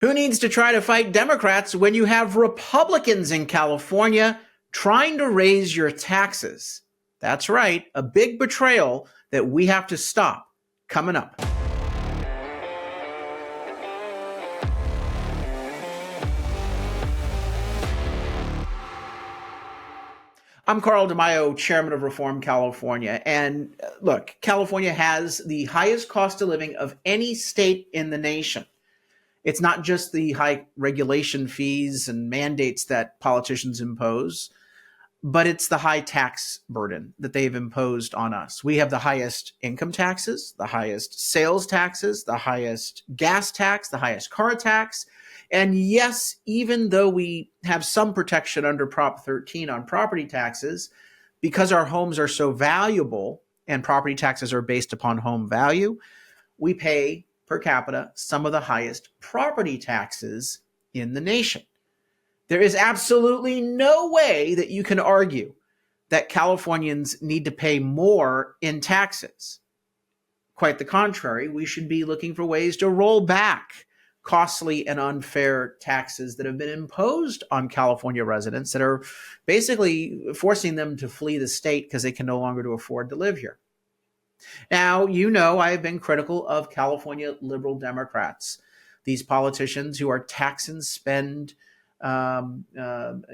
Who needs to try to fight Democrats when you have Republicans in California trying to raise your taxes? That's right, a big betrayal that we have to stop. Coming up. I'm Carl DeMaio, chairman of Reform California. And look, California has the highest cost of living of any state in the nation. It's not just the high regulation fees and mandates that politicians impose, but it's the high tax burden that they've imposed on us. We have the highest income taxes, the highest sales taxes, the highest gas tax, the highest car tax. And yes, even though we have some protection under Prop 13 on property taxes, because our homes are so valuable and property taxes are based upon home value, we pay per capita some of the highest property taxes in the nation. There is absolutely no way that you can argue that Californians need to pay more in taxes. Quite the contrary, we should be looking for ways to roll back costly and unfair taxes that have been imposed on California residents that are basically forcing them to flee the state because they can no longer afford to live here. Now, you know, I have been critical of California liberal Democrats, these politicians who are tax and spend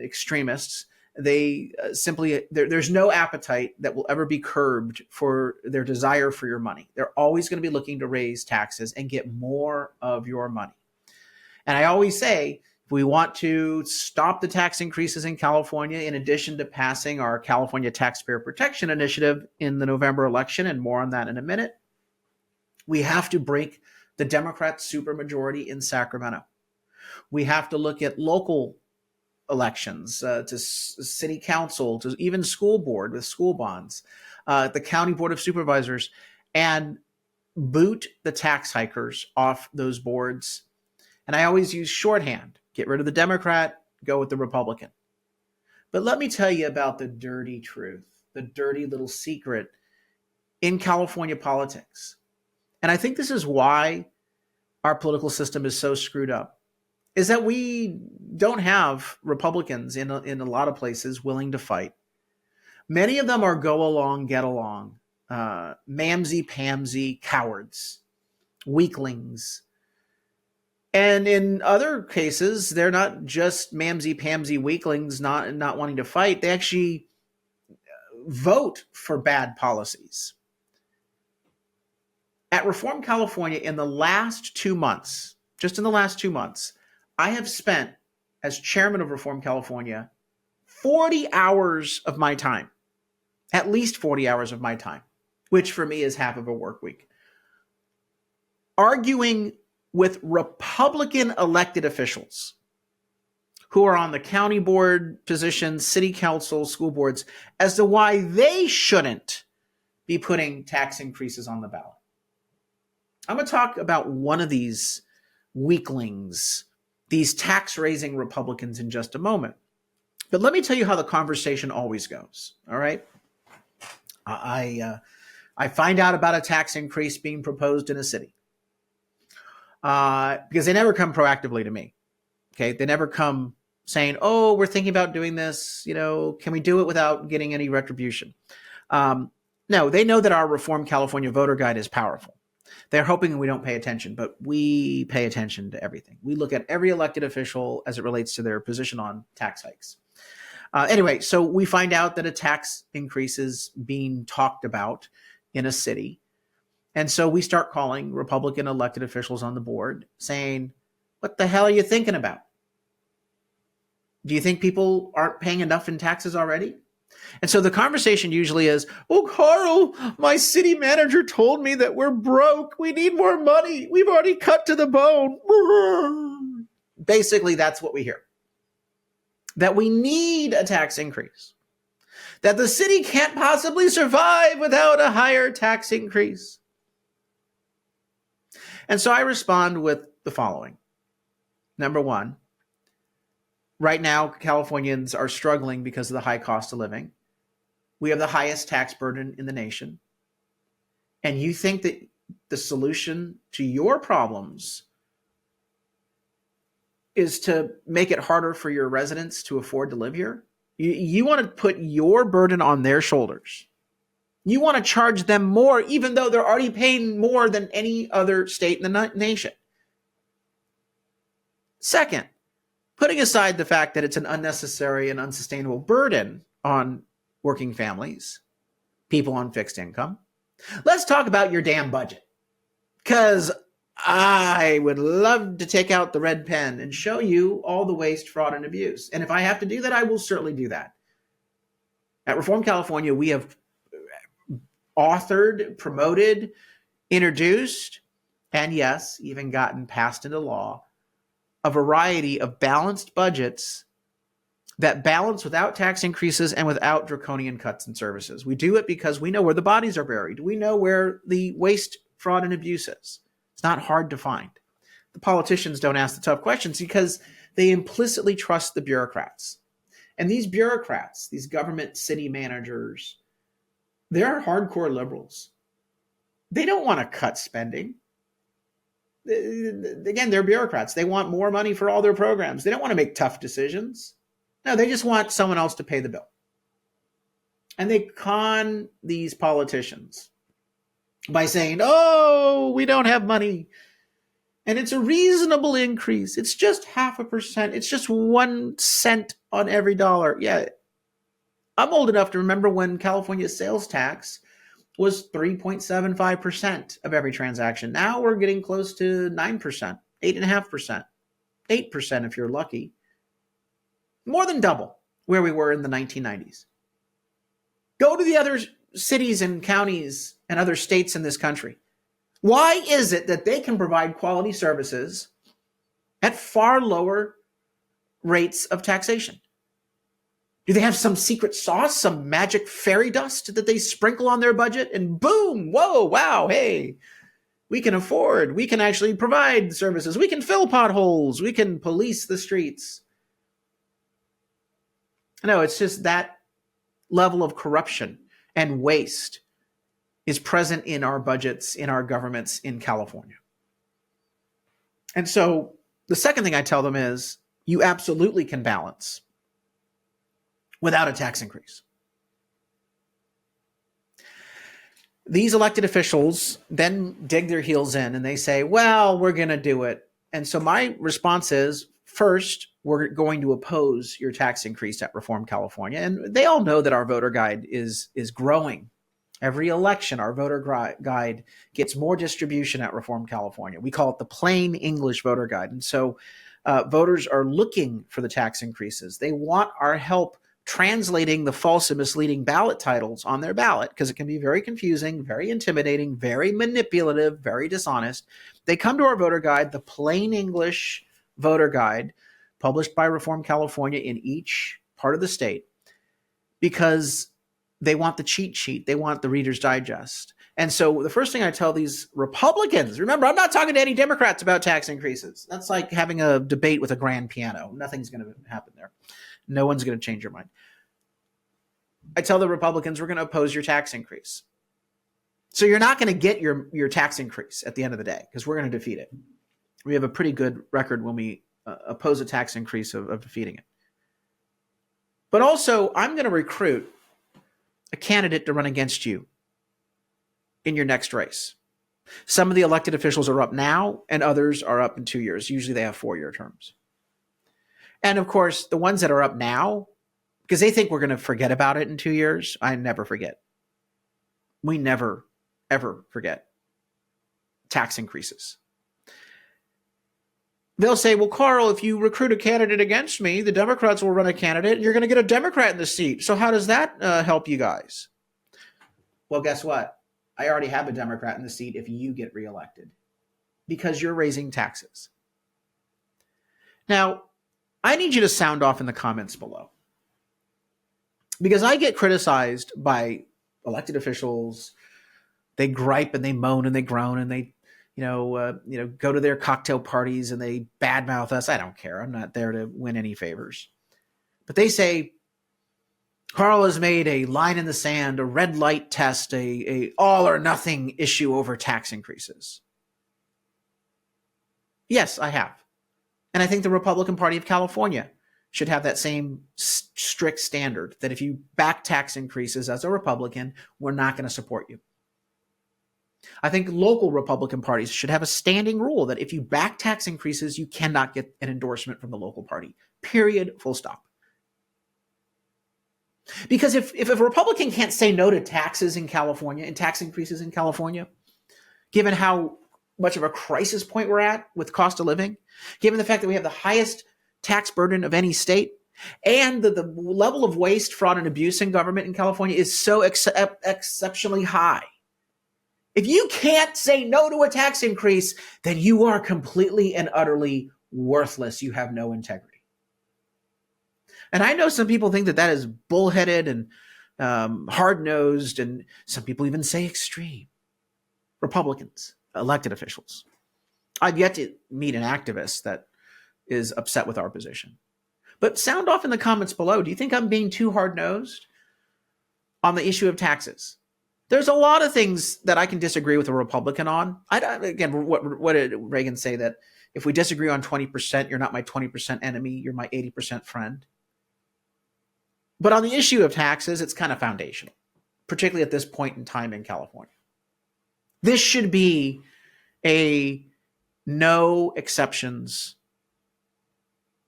extremists. They there's no appetite that will ever be curbed for their desire for your money. They're always going to be looking to raise taxes and get more of your money. And I always say, if we want to stop the tax increases in California, in addition to passing our California Taxpayer Protection Initiative in the November election, and more on that in a minute, we have to break the Democrat supermajority in Sacramento. We have to look at local elections, to city council, to even school board with school bonds, the county board of supervisors, and boot the tax hikers off those boards. And I always use shorthand: get rid of the Democrat, go with the Republican. But let me tell you about the dirty truth, the dirty little secret in California politics. And I think this is why our political system is so screwed up, is that we don't have Republicans in a lot of places willing to fight. Many of them are go along, get along, mamsy-pamsy cowards, weaklings. And in other cases, they're not just mamsy-pamsy weaklings not wanting to fight. They actually vote for bad policies. At Reform California, in the last 2 months, just in the last 2 months, I have spent, as chairman of Reform California, 40 hours of my time, at least 40 hours of my time, which for me is half of a work week, arguing with Republican elected officials who are on the county board positions, city council, school boards, as to why they shouldn't be putting tax increases on the ballot. I'm going to talk about one of these weaklings, these tax-raising Republicans, in just a moment. But let me tell you how the conversation always goes, all right? I find out about a tax increase being proposed in a city because they never come proactively to me, okay? They never come saying, oh, we're thinking about doing this, can we do it without getting any retribution? No, they know that our Reform California voter guide is powerful. They're hoping we don't pay attention, but we pay attention to everything. We look at every elected official as it relates to their position on tax hikes. Anyway, so we find out that a tax increase is being talked about in a city. And so we start calling Republican elected officials on the board saying, what the hell are you thinking about? Do you think people aren't paying enough in taxes already? And so the conversation usually is, oh, Carl, my city manager told me that we're broke. We need more money. We've already cut to the bone. Basically, that's what we hear. That we need a tax increase. That the city can't possibly survive without a higher tax increase. And so I respond with the following. Number one, right now, Californians are struggling because of the high cost of living. We have the highest tax burden in the nation. And you think that the solution to your problems is to make it harder for your residents to afford to live here. You want to put your burden on their shoulders. You want to charge them more, even though they're already paying more than any other state in the nation. Second, putting aside the fact that it's an unnecessary and unsustainable burden on working families, people on fixed income, let's talk about your damn budget. Because I would love to take out the red pen and show you all the waste, fraud, and abuse. And if I have to do that, I will certainly do that. At Reform California, we have authored, promoted, introduced, and yes, even gotten passed into law a variety of balanced budgets that balance without tax increases and without draconian cuts in services. We do it because we know where the bodies are buried. We know where the waste, fraud, and abuse is. It's not hard to find. The politicians don't ask the tough questions because they implicitly trust the bureaucrats. And these bureaucrats, these government city managers, they're hardcore liberals. They don't want to cut spending. Again, they're bureaucrats. They want more money for all their programs. They don't want to make tough decisions. No, they just want someone else to pay the bill. And they con these politicians by saying, oh, we don't have money. And it's a reasonable increase. It's just 0.5%. It's just 1 cent on every dollar. Yeah. I'm old enough to remember when California's sales tax was 3.75% of every transaction. Now we're getting close to 9%, 8.5%, 8% if you're lucky. More than double where we were in the 1990s. Go to the other cities and counties and other states in this country. Why is it that they can provide quality services at far lower rates of taxation? Do they have some secret sauce, some magic fairy dust that they sprinkle on their budget and boom, whoa, wow, hey, we can afford, we can actually provide services, we can fill potholes, we can police the streets? No, it's just that level of corruption and waste is present in our budgets, in our governments in California. And so the second thing I tell them is you absolutely can balance without a tax increase. These elected officials then dig their heels in and they say, well, we're going to do it. And so my response is, first, we're going to oppose your tax increase at Reform California. And they all know that our voter guide is growing. Every election, our voter guide gets more distribution at Reform California. We call it the plain English voter guide. And so voters are looking for the tax increases. They want our help translating the false and misleading ballot titles on their ballot because it can be very confusing, very intimidating, very manipulative, very dishonest. They come to our voter guide, the plain English voter guide, published by Reform California in each part of the state, because they want the cheat sheet. They want the Reader's Digest. And so the first thing I tell these Republicans, remember, I'm not talking to any Democrats about tax increases. That's like having a debate with a grand piano. Nothing's going to happen there. No one's going to change your mind. I tell the Republicans, we're going to oppose your tax increase. So you're not going to get your tax increase at the end of the day because we're going to defeat it. We have a pretty good record when we oppose a tax increase of defeating it. But also, I'm going to recruit a candidate to run against you in your next race. Some of the elected officials are up now and others are up in 2 years. Usually they have 4-year terms. And of course, the ones that are up now, because they think we're going to forget about it in 2 years, I never forget. We never, ever forget tax increases. They'll say, well, Carl, if you recruit a candidate against me, the Democrats will run a candidate, and you're going to get a Democrat in the seat. So how does that help you guys? Well, guess what? I already have a Democrat in the seat if you get reelected because you're raising taxes. Now, I need you to sound off in the comments below because I get criticized by elected officials. They gripe and they moan and they groan and they go to their cocktail parties and they badmouth us. I don't care. I'm not there to win any favors. But they say, Carl has made a line in the sand, a red light test, a all or nothing issue over tax increases. Yes, I have. And I think the Republican Party of California should have that same strict standard that if you back tax increases as a Republican, we're not going to support you. I think local Republican parties should have a standing rule that if you back tax increases, you cannot get an endorsement from the local party. Period. Full stop. Because if a Republican can't say no to taxes in California and tax increases in California, given how much of a crisis point we're at with cost of living, given the fact that we have the highest tax burden of any state, and the level of waste, fraud, and abuse in government in California is so exceptionally high. If you can't say no to a tax increase, then you are completely and utterly worthless. You have no integrity. And I know some people think that that is bullheaded and hard-nosed, and some people even say extreme. Republicans, elected officials. I've yet to meet an activist that is upset with our position. But sound off in the comments below. Do you think I'm being too hard-nosed on the issue of taxes? There's a lot of things that I can disagree with a Republican on. Again, what did Reagan say? That if we disagree on 20%, you're not my 20% enemy, you're my 80% friend. But on the issue of taxes, it's kind of foundational, particularly at this point in time in California. This should be a no exceptions,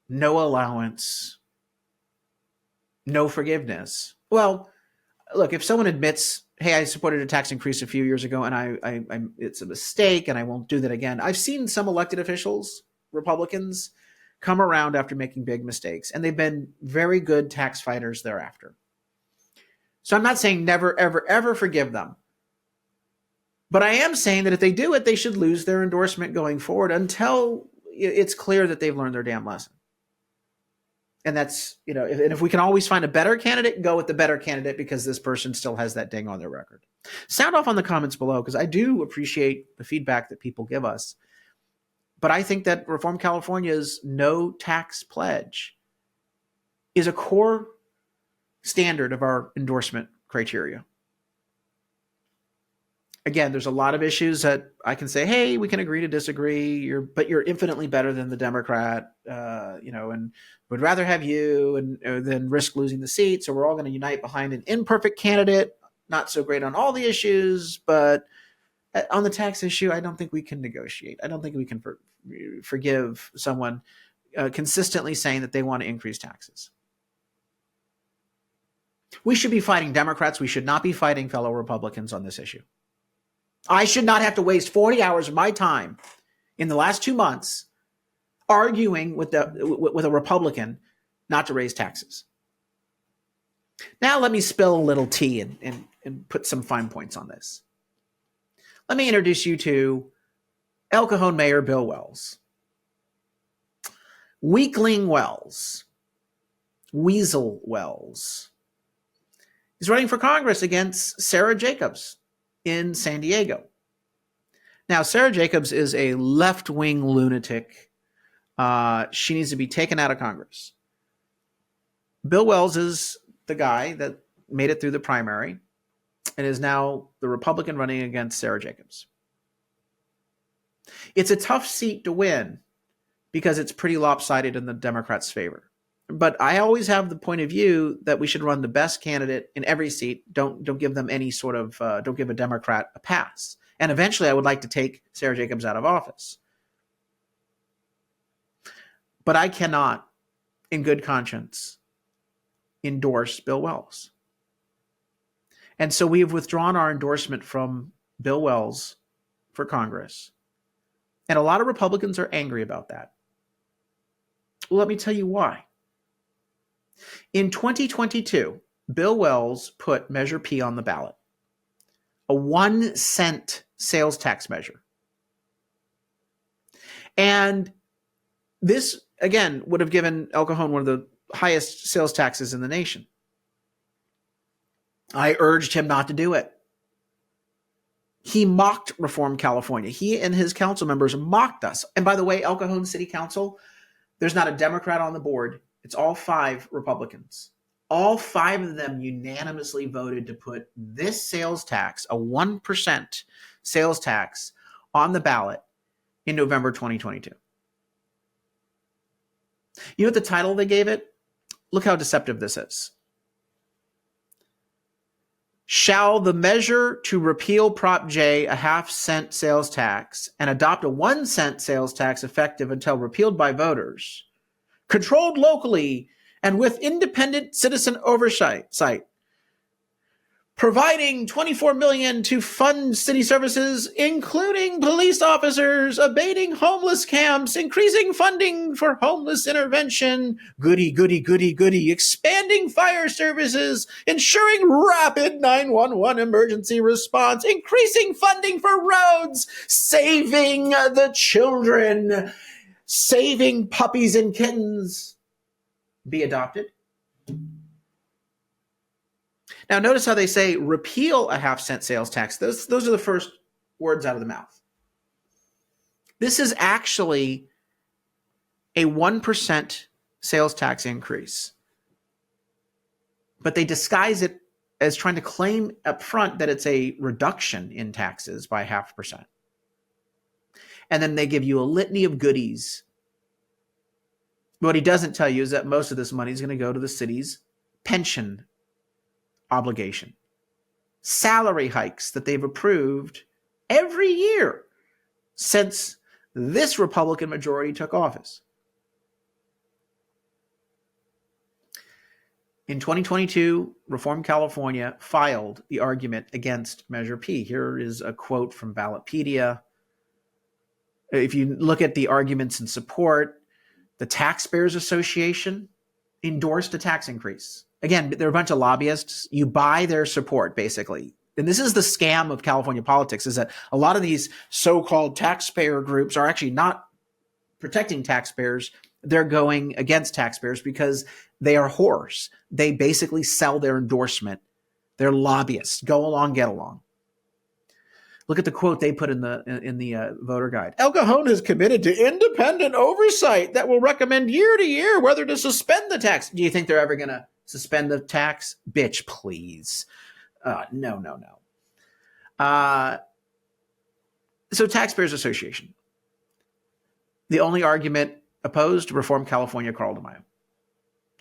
no allowance, no forgiveness. Well, look, if someone admits, hey, I supported a tax increase a few years ago and it's a mistake and I won't do that again. I've seen some elected officials, Republicans, come around after making big mistakes, and they've been very good tax fighters thereafter. So I'm not saying never, ever, ever forgive them. But I am saying that if they do it, they should lose their endorsement going forward until it's clear that they've learned their damn lesson. And that's, and if we can always find a better candidate, go with the better candidate because this person still has that ding on their record. Sound off on the comments below because I do appreciate the feedback that people give us. But I think that Reform California's no tax pledge is a core standard of our endorsement criteria. Again, there's a lot of issues that I can say, hey, we can agree to disagree, but you're infinitely better than the Democrat, and would rather have you than risk losing the seat. So we're all going to unite behind an imperfect candidate, not so great on all the issues, but on the tax issue, I don't think we can negotiate. I don't think we can forgive someone consistently saying that they want to increase taxes. We should be fighting Democrats. We should not be fighting fellow Republicans on this issue. I should not have to waste 40 hours of my time in the last 2 months arguing with a Republican not to raise taxes. Now let me spill a little tea and put some fine points on this. Let me introduce you to El Cajon Mayor Bill Wells. Weakling Wells. Weasel Wells. He's running for Congress against Sarah Jacobs in San Diego. Now, Sarah Jacobs is a left-wing lunatic. She needs to be taken out of Congress. Bill Wells is the guy that made it through the primary and is now the Republican running against Sarah Jacobs. It's a tough seat to win because it's pretty lopsided in the Democrats' favor. But I always have the point of view that we should run the best candidate in every seat. Don't give them any sort of, don't give a Democrat a pass. And eventually I would like to take Sarah Jacobs out of office. But I cannot, in good conscience, endorse Bill Wells. And so we have withdrawn our endorsement from Bill Wells for Congress. And a lot of Republicans are angry about that. Well, let me tell you why. In 2022, Bill Wells put Measure P on the ballot, a 1 cent sales tax measure. And this, again, would have given El Cajon one of the highest sales taxes in the nation. I urged him not to do it. He mocked Reform California. He and his council members mocked us. And by the way, El Cajon City Council, there's not a Democrat on the board. It's all 5 Republicans. All 5 of them unanimously voted to put this sales tax, a 1% sales tax, on the ballot in November 2022. You know what the title they gave it? Look how deceptive this is. Shall the measure to repeal Prop J, a half-cent sales tax, and adopt a 1-cent sales tax effective until repealed by voters, controlled locally and with independent citizen oversight, providing $24 million to fund city services, including police officers, abating homeless camps, increasing funding for homeless intervention, goody, goody, goody, goody, expanding fire services, ensuring rapid 911 emergency response, increasing funding for roads, saving the children, saving puppies and kittens, be adopted. Now, notice how they say repeal a half-cent sales tax. Those are the first words out of the mouth. This is actually a 1% sales tax increase. But they disguise it as trying to claim up front that it's a reduction in taxes by 0.5%. And then they give you a litany of goodies. What he doesn't tell you is that most of this money is going to go to the city's pension obligation, salary hikes that they've approved every year since this Republican majority took office. In 2022, Reform California filed the argument against Measure P. Here is a quote from Ballotpedia. If you look at the arguments in support, the Taxpayers Association endorsed a tax increase. Again, they're a bunch of lobbyists. You buy their support, basically. And this is the scam of California politics, is that a lot of these so-called taxpayer groups are actually not protecting taxpayers. They're going against taxpayers because they are whores. They basically sell their endorsement. They're lobbyists. Go along, get along. Look at the quote they put in the voter guide. El Cajon is committed to independent oversight that will recommend year to year whether to suspend the tax. Do you think they're ever going to suspend the tax? Bitch, please. No. So Taxpayers Association. The only argument opposed, Reform California, Carl DeMaio.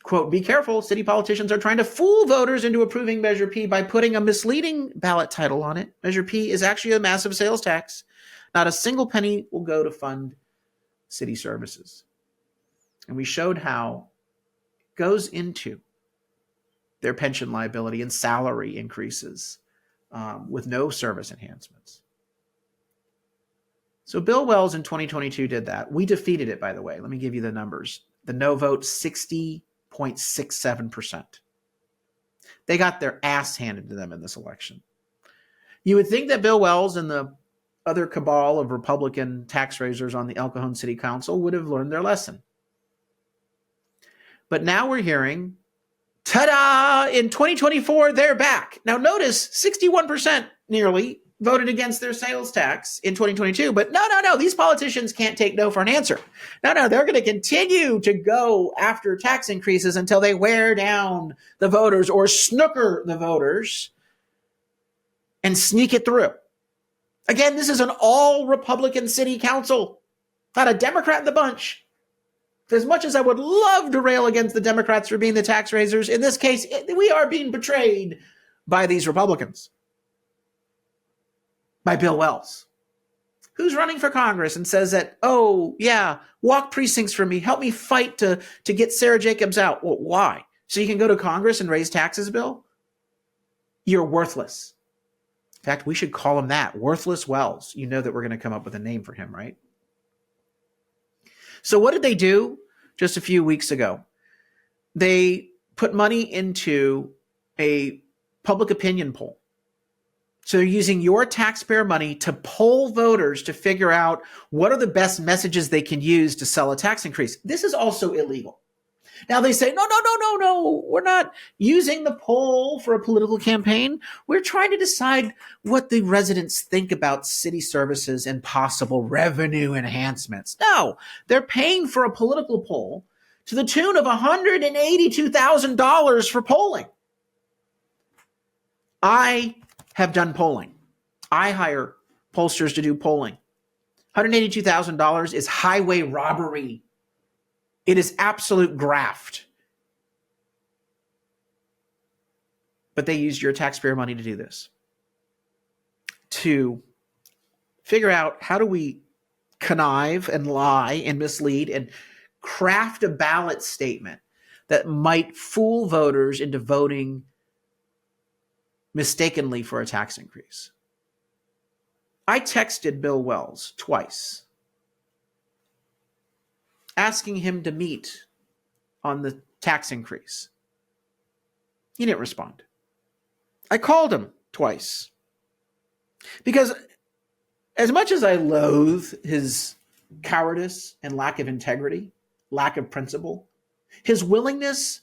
Quote, be careful, city politicians are trying to fool voters into approving Measure P by putting a misleading ballot title on it. Measure P is actually a massive sales tax. Not a single penny will go to fund city services. And we showed how it goes into their pension liability and salary increases with no service enhancements. So Bill Wells in 2022 did that. We defeated it, by the way. Let me give you the numbers. The no vote, 60.67%. They got their ass handed to them in this election. You would think that Bill Wells and the other cabal of Republican tax raisers on the El Cajon City Council would have learned their lesson. But now we're hearing, ta-da, in 2024, they're back. Now notice 61% nearly voted against their sales tax in 2022. But no, these politicians can't take no for an answer. No, they're going to continue to go after tax increases until they wear down the voters or snooker the voters and sneak it through. Again, this is an all-Republican city council, not a Democrat in the bunch. As much as I would love to rail against the Democrats for being the tax raisers, in this case, we are being betrayed by these Republicans. By Bill Wells, who's running for Congress and says that, oh, yeah, walk precincts for me. Help me fight to get Sarah Jacobs out. Well, why? So you can go to Congress and raise taxes, Bill? You're worthless. In fact, we should call him that, Worthless Wells. You know that we're going to come up with a name for him, right? So what did they do just a few weeks ago? They put money into a public opinion poll. So they're using your taxpayer money to poll voters to figure out what are the best messages they can use to sell a tax increase. This is also illegal. Now they say, no, we're not using the poll for a political campaign. We're trying to decide what the residents think about city services and possible revenue enhancements. No, they're paying for a political poll to the tune of $182,000 for polling. I have done polling. I hire pollsters to do polling. $182,000 is highway robbery It is absolute graft. But they used your taxpayer money to do this, to figure out how do we connive and lie and mislead and craft a ballot statement that might fool voters into voting mistakenly for a tax increase. I texted Bill Wells twice, asking him to meet on the tax increase. He didn't respond. I called him twice because as much as I loathe his cowardice and lack of integrity, lack of principle, his willingness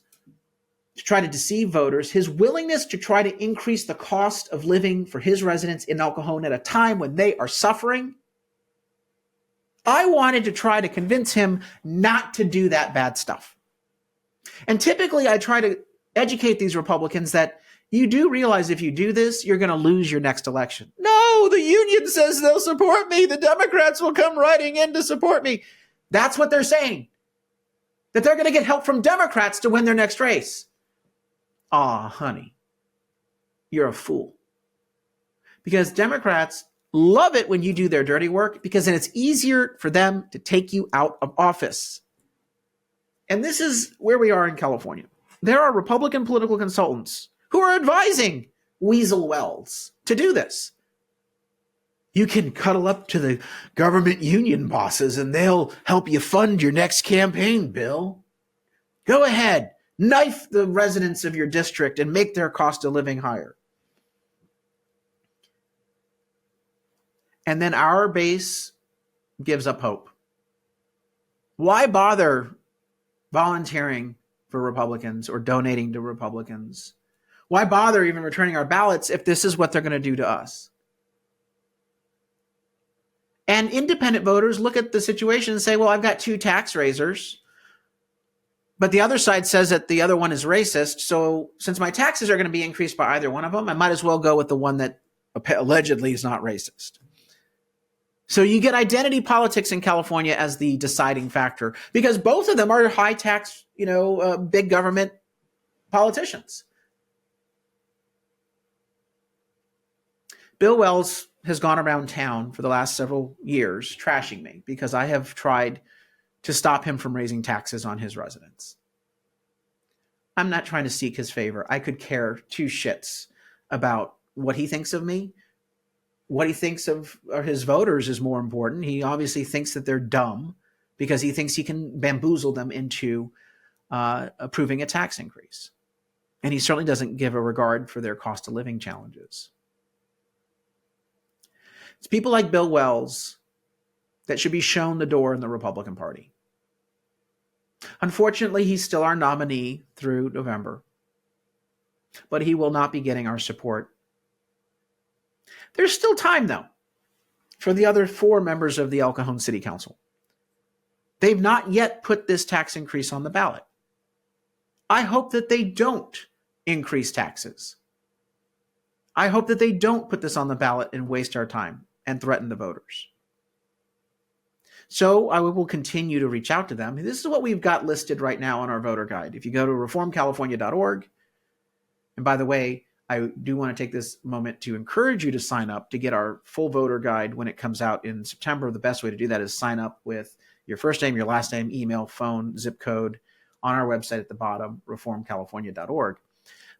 to try to deceive voters, his willingness to try to increase the cost of living for his residents in El Cajon at a time when they are suffering, I wanted to try to convince him not to do that bad stuff. And typically I try to educate these Republicans that you do realize if you do this, you're going to lose your next election. No, the union says they'll support me. The Democrats will come riding in to support me. That's what they're saying. That they're going to get help from Democrats to win their next race. Aw, honey, you're a fool. Because Democrats love it when you do their dirty work because then it's easier for them to take you out of office. And this is where we are in California. There are Republican political consultants who are advising Weasel Wells to do this. You can cuddle up to the government union bosses and they'll help you fund your next campaign, Bill. Go ahead, knife the residents of your district and make their cost of living higher. And then our base gives up hope. Why bother volunteering for Republicans or donating to Republicans? Why bother even returning our ballots if this is what they're going to do to us? And independent voters look at the situation and say, well, I've got two tax raisers, but the other side says that the other one is racist. So since my taxes are going to be increased by either one of them, I might as well go with the one that allegedly is not racist. So you get identity politics in California as the deciding factor because both of them are high tax, big government politicians. Bill Wells has gone around town for the last several years trashing me because I have tried to stop him from raising taxes on his residents. I'm not trying to seek his favor. I could care two shits about what he thinks of me. What he thinks of his voters is more important. He obviously thinks that they're dumb because he thinks he can bamboozle them into approving a tax increase. And he certainly doesn't give a regard for their cost of living challenges. It's people like Bill Wells that should be shown the door in the Republican Party. Unfortunately, he's still our nominee through November, but he will not be getting our support. There's still time, though, for the other 4 members of the El Cajon City Council. They've not yet put this tax increase on the ballot. I hope that they don't increase taxes. I hope that they don't put this on the ballot and waste our time and threaten the voters. So I will continue to reach out to them. This is what we've got listed right now on our voter guide. If you go to reformcalifornia.org, and by the way, I do want to take this moment to encourage you to sign up to get our full voter guide when it comes out in September. The best way to do that is sign up with your first name, your last name, email, phone, zip code on our website at the bottom, reformcalifornia.org.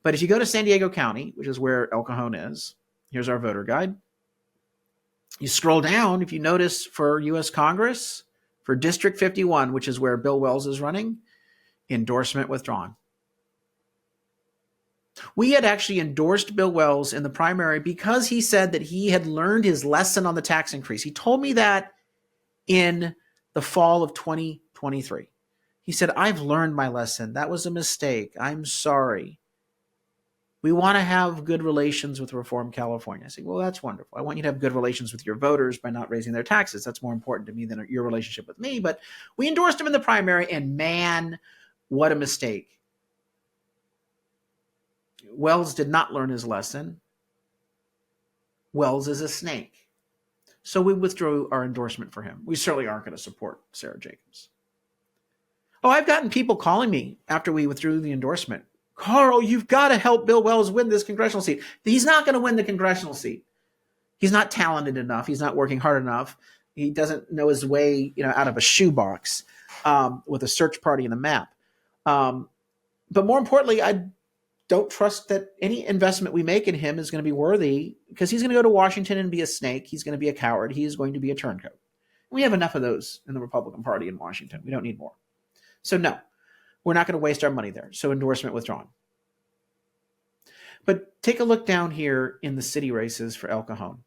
But if you go to San Diego County, which is where El Cajon is, here's our voter guide. You scroll down, if you notice for U.S. Congress, for District 51, which is where Bill Wells is running, endorsement withdrawn. We had actually endorsed Bill Wells in the primary because he said that he had learned his lesson on the tax increase. He told me that in the fall of 2023. He said, I've learned my lesson. That was a mistake. I'm sorry. We want to have good relations with Reform California. I say, well, that's wonderful. I want you to have good relations with your voters by not raising their taxes. That's more important to me than your relationship with me. But we endorsed him in the primary, and man, what a mistake. Wells did not learn his lesson. Wells is a snake. So we withdrew our endorsement for him. We certainly aren't going to support Sarah Jacobs. Oh, I've gotten people calling me after we withdrew the endorsement. Carl, you've got to help Bill Wells win this congressional seat. He's not going to win the congressional seat. He's not talented enough. He's not working hard enough. He doesn't know his way, out of a shoebox with a search party and a map. But more importantly, I don't trust that any investment we make in him is going to be worthy, because he's going to go to Washington and be a snake. He's going to be a coward. He's going to be a turncoat. We have enough of those in the Republican Party in Washington. We don't need more. So no, we're not going to waste our money there. So endorsement withdrawn. But take a look down here in the city races for El Cajon.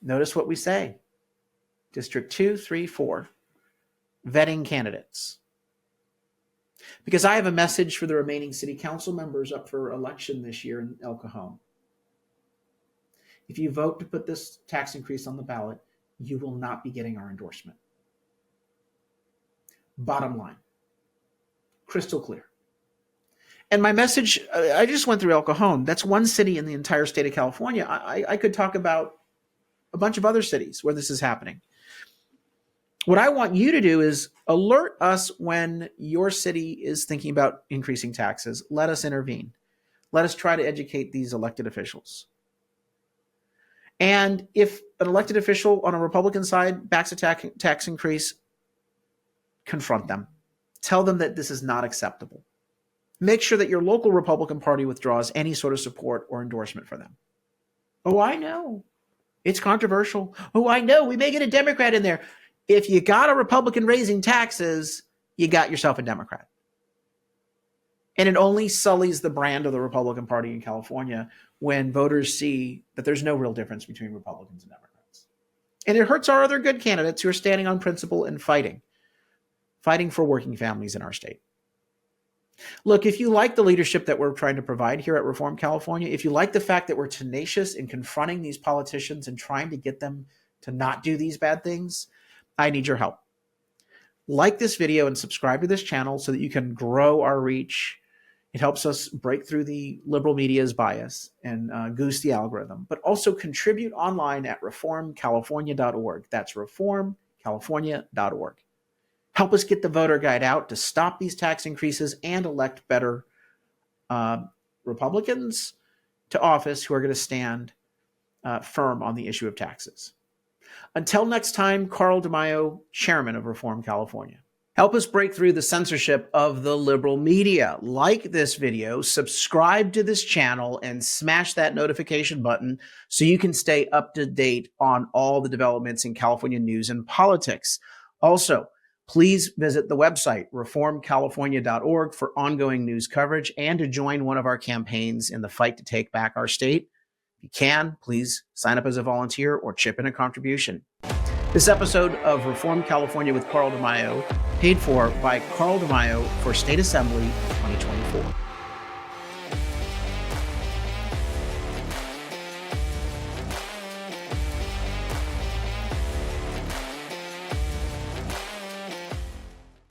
Notice what we say. District 2, 3, 4, vetting candidates. Because I have a message for the remaining city council members up for election this year in El Cajon. If you vote to put this tax increase on the ballot, you will not be getting our endorsement. Bottom line. Crystal clear. And my message, I just went through El Cajon. That's one city in the entire state of California. I could talk about a bunch of other cities where this is happening. What I want you to do is alert us when your city is thinking about increasing taxes. Let us intervene. Let us try to educate these elected officials. And if an elected official on a Republican side backs a tax increase, confront them. Tell them that this is not acceptable. Make sure that your local Republican Party withdraws any sort of support or endorsement for them. Oh, I know. It's controversial. Oh, I know. We may get a Democrat in there. If you got a Republican raising taxes, you got yourself a Democrat. And it only sullies the brand of the Republican Party in California when voters see that there's no real difference between Republicans and Democrats. And it hurts our other good candidates who are standing on principle and fighting for working families in our state. Look, if you like the leadership that we're trying to provide here at Reform California, if you like the fact that we're tenacious in confronting these politicians and trying to get them to not do these bad things, I need your help. Like this video and subscribe to this channel so that you can grow our reach. It helps us break through the liberal media's bias and goose the algorithm, but also contribute online at reformcalifornia.org. That's reformcalifornia.org. Help us get the voter guide out to stop these tax increases and elect better Republicans to office who are going to stand firm on the issue of taxes. Until next time, Carl DeMaio, Chairman of Reform California. Help us break through the censorship of the liberal media. Like this video, subscribe to this channel, and smash that notification button so you can stay up to date on all the developments in California news and politics. Also, please visit the website, reformcalifornia.org, for ongoing news coverage and to join one of our campaigns in the fight to take back our state. If you can, please sign up as a volunteer or chip in a contribution. This episode of Reform California with Carl DeMaio, paid for by Carl DeMaio for State Assembly 2024.